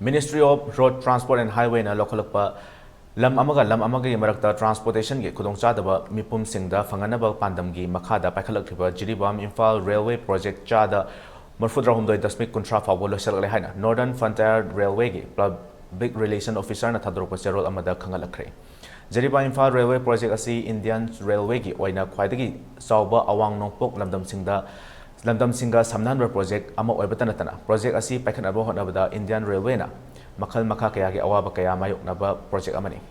Ministry of Road Transport and Highway na lokhalakpa lam amaga marakta transportation gi khudongchadaba mipum singda fanganaba pandamgi makhada paikhalakriba Jiribam Imphal Railway Project chada Murfudrahumdoi dasmik kuntra fawbo losalale haina Northern Frontier Railway gi Public Relation Officer na thadrokpa cherol amada khangalakre Jiribam Imphal Railway Project asi Indian Railway gi oina khwaidagi chawba awang nongpok lamdam singa samnanba project ama oibatanatana project asi paikhanaba honabada Indian Railway na makhal makha kaya gi awaba kaya mayoknaba project amani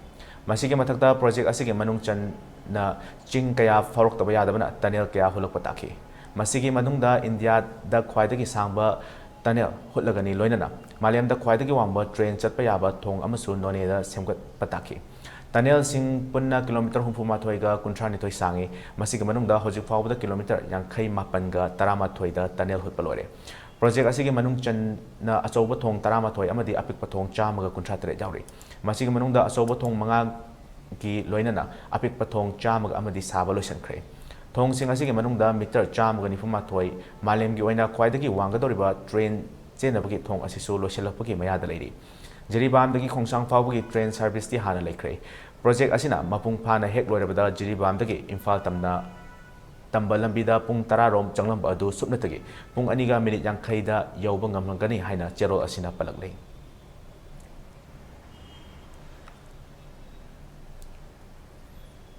masigi mathakta project asi gi manung chan na ching kaya farok taba yadabana tunnel kaya hulakpa takhi masigi manungda India da khwaidagi sangba tunnel hutlagani loinana Maliam da khwaidagi wangba train chatpa yaba thong amasu none da semgat pataki tunnel sing punna kilometer humphuma thoiga kuntrani thoi sangi masigi manungda hojik fawda kilometer yankhai mapanga tarama thoida tunnel hutpalore project asigi manung chan na achouba thong tarama thoi amadi apikpa thong chamaga kuntratre jauri masigi manungda achouba thong manga gi loinana apikpa thong chamaga amadi saba loisankhre thong sing asigi manungda meter chamaga nifuma thoi malem gi oina khwaidagi wangadoriba train chenabagi thong asisu loisalapagi mayada leiri Jiribam dagi khongsang fawbagi train service ti hana laikre project asina mapung phana hek loirabada Jiribam dagi Imphal tamna tamba lambida pung 10 rom changlamba adu supnatagi pung 2 minute 50 da yauba ngamlangani haina cherol asina palaklei